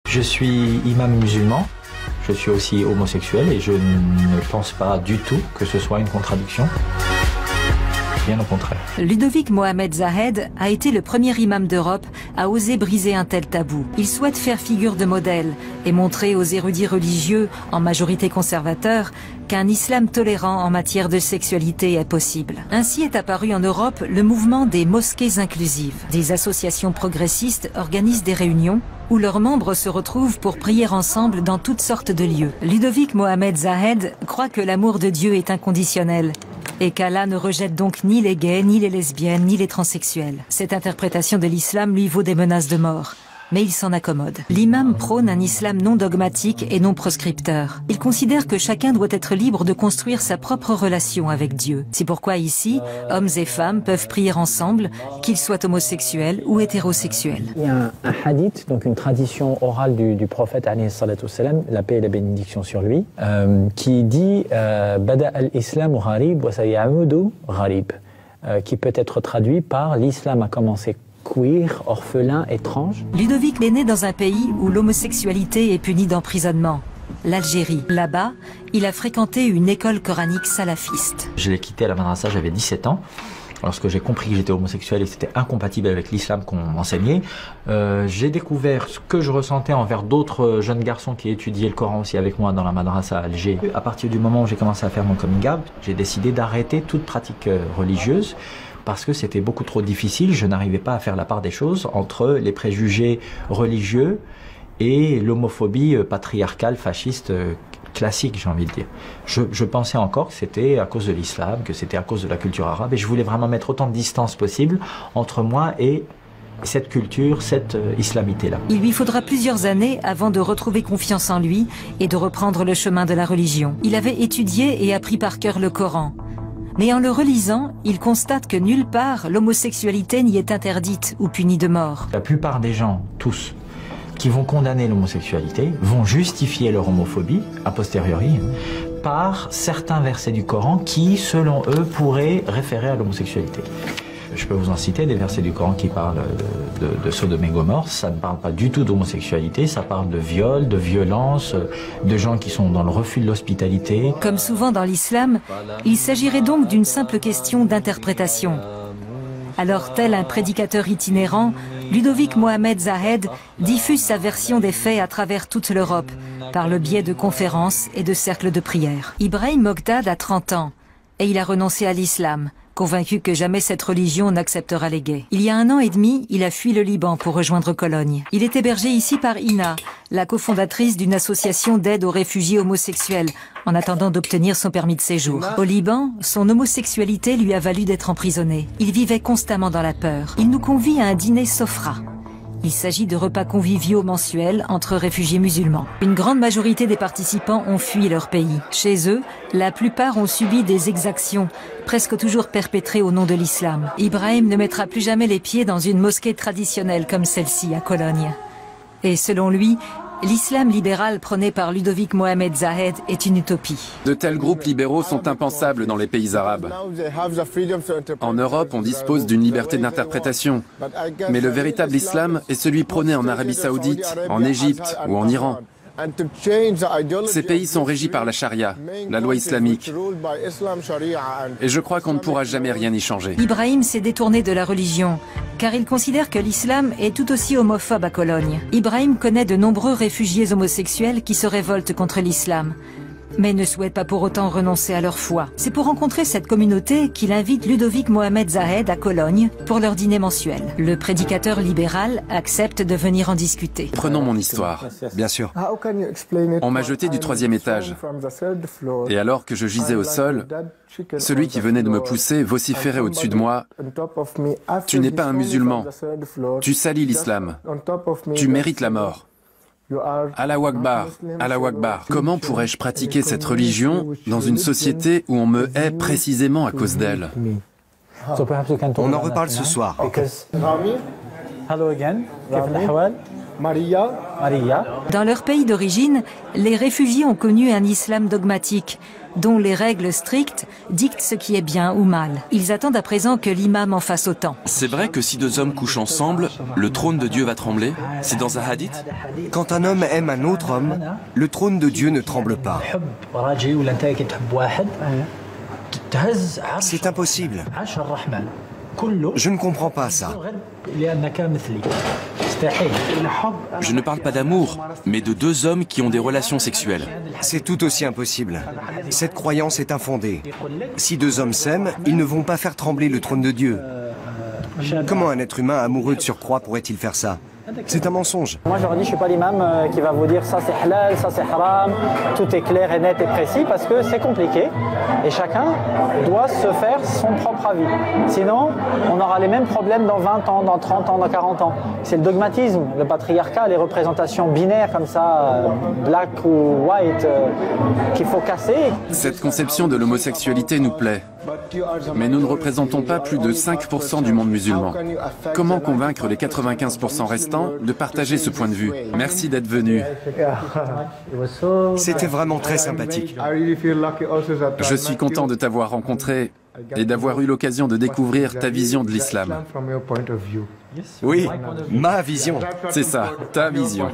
Je suis imam musulman, je suis aussi homosexuel et je ne pense pas du tout que ce soit une contradiction. Bien au contraire. Ludovic Mohamed Zahed a été le premier imam d'Europe à oser briser un tel tabou. Il souhaite faire figure de modèle et montrer aux érudits religieux, en majorité conservateurs, qu'un islam tolérant en matière de sexualité est possible. Ainsi est apparu en Europe le mouvement des mosquées inclusives. Des associations progressistes organisent des réunions où leurs membres se retrouvent pour prier ensemble dans toutes sortes de lieux. Ludovic Mohamed Zahed croit que l'amour de Dieu est inconditionnel et qu'Allah ne rejette donc ni les gays, ni les lesbiennes, ni les transsexuels. Cette interprétation de l'islam lui vaut des menaces de mort. Mais il s'en accommode. L'imam prône un islam non dogmatique et non proscripteur. Il considère que chacun doit être libre de construire sa propre relation avec Dieu. C'est pourquoi ici, hommes et femmes peuvent prier ensemble, qu'ils soient homosexuels ou hétérosexuels. Il y a un hadith, donc une tradition orale du prophète, alayhi salatu wassalam, la paix et la bénédiction sur lui, qui dit « Bada al-Islam gharib wa sayaudu gharib », qui peut être traduit par « l'islam a commencé queer, orphelin, étrange ». Ludovic est né dans un pays où l'homosexualité est punie d'emprisonnement, l'Algérie. Là-bas, il a fréquenté une école coranique salafiste. Je l'ai quitté à la madrasa, j'avais 17 ans. Lorsque j'ai compris que j'étais homosexuel et que c'était incompatible avec l'islam qu'on m'enseignait, j'ai découvert ce que je ressentais envers d'autres jeunes garçons qui étudiaient le Coran aussi avec moi dans la madrasa à Alger. À partir du moment où j'ai commencé à faire mon coming out, j'ai décidé d'arrêter toute pratique religieuse parce que c'était beaucoup trop difficile. Je n'arrivais pas à faire la part des choses entre les préjugés religieux et l'homophobie patriarcale, fasciste, classique, j'ai envie de dire. Je pensais encore que c'était à cause de l'islam, que c'était à cause de la culture arabe, et je voulais vraiment mettre autant de distance possible entre moi et cette culture, cette islamité-là. Il lui faudra plusieurs années avant de retrouver confiance en lui et de reprendre le chemin de la religion. Il avait étudié et appris par cœur le Coran. Mais en le relisant, il constate que nulle part l'homosexualité n'y est interdite ou punie de mort. La plupart des gens, tous, qui vont condamner l'homosexualité, vont justifier leur homophobie, a posteriori, par certains versets du Coran qui, selon eux, pourraient référer à l'homosexualité. Je peux vous en citer des versets du Coran qui parlent de Sodome et Gomorrhe. Ça ne parle pas du tout d'homosexualité, ça parle de viol, de violence, de gens qui sont dans le refus de l'hospitalité. Comme souvent dans l'islam, il s'agirait donc d'une simple question d'interprétation. Alors, tel un prédicateur itinérant, Ludovic Mohamed Zahed diffuse sa version des faits à travers toute l'Europe, par le biais de conférences et de cercles de prière. Ibrahim Mogdad a 30 ans et il a renoncé à l'islam, convaincu que jamais cette religion n'acceptera les gays. Il y a 1 an et demi, il a fui le Liban pour rejoindre Cologne. Il est hébergé ici par Ina, la cofondatrice d'une association d'aide aux réfugiés homosexuels, en attendant d'obtenir son permis de séjour. Au Liban, son homosexualité lui a valu d'être emprisonné. Il vivait constamment dans la peur. Il nous convie à un dîner Sofra. Il s'agit de repas conviviaux mensuels entre réfugiés musulmans. Une grande majorité des participants ont fui leur pays. Chez eux, la plupart ont subi des exactions, presque toujours perpétrées au nom de l'islam. Ibrahim ne mettra plus jamais les pieds dans une mosquée traditionnelle comme celle-ci à Cologne. Et selon lui, l'islam libéral prôné par Ludovic Mohamed Zahed est une utopie. De tels groupes libéraux sont impensables dans les pays arabes. En Europe, on dispose d'une liberté d'interprétation. Mais le véritable islam est celui prôné en Arabie Saoudite, en Égypte ou en Iran. Ces pays sont régis par la charia, la loi islamique. Et je crois qu'on ne pourra jamais rien y changer. Ibrahim s'est détourné de la religion, car il considère que l'islam est tout aussi homophobe à Cologne. Ibrahim connaît de nombreux réfugiés homosexuels qui se révoltent contre l'islam, mais ne souhaitent pas pour autant renoncer à leur foi. C'est pour rencontrer cette communauté qu'il invite Ludovic Mohamed Zahed à Cologne pour leur dîner mensuel. Le prédicateur libéral accepte de venir en discuter. Prenons mon histoire. Bien sûr. On m'a jeté du 3e étage. Et alors que je gisais au sol, celui qui venait de me pousser vociférait au-dessus de moi « Tu n'es pas un musulman. Tu salis l'islam. Tu mérites la mort. » Allahu Akbar, Allahu Akbar. Comment pourrais-je pratiquer cette religion dans une société où on me hait précisément à cause d'elle? On en reparle ce soir. Maria. Dans leur pays d'origine, les réfugiés ont connu un islam dogmatique, dont les règles strictes dictent ce qui est bien ou mal. Ils attendent à présent que l'imam en fasse autant. C'est vrai que si deux hommes couchent ensemble, le trône de Dieu va trembler? C'est dans un hadith? Quand un homme aime un autre homme, le trône de Dieu ne tremble pas. C'est impossible. Je ne comprends pas ça. Je ne parle pas d'amour, mais de deux hommes qui ont des relations sexuelles. C'est tout aussi impossible. Cette croyance est infondée. Si deux hommes s'aiment, ils ne vont pas faire trembler le trône de Dieu. Comment un être humain amoureux de surcroît pourrait-il faire ça? C'est un mensonge. Moi, je leur dis, je ne suis pas l'imam qui va vous dire ça c'est halal, ça c'est haram, tout est clair et net et précis, parce que c'est compliqué. Et chacun doit se faire son propre avis. Sinon, on aura les mêmes problèmes dans 20 ans, dans 30 ans, dans 40 ans. C'est le dogmatisme, le patriarcat, les représentations binaires comme ça, black ou white, qu'il faut casser. Cette conception de l'homosexualité nous plaît. Mais nous ne représentons pas plus de 5% du monde musulman. Comment convaincre les 95% restants de partager ce point de vue? Merci d'être venu. C'était vraiment très sympathique. Je suis content de t'avoir rencontré et d'avoir eu l'occasion de découvrir ta vision de l'islam. Oui, ma vision. C'est ça, ta vision.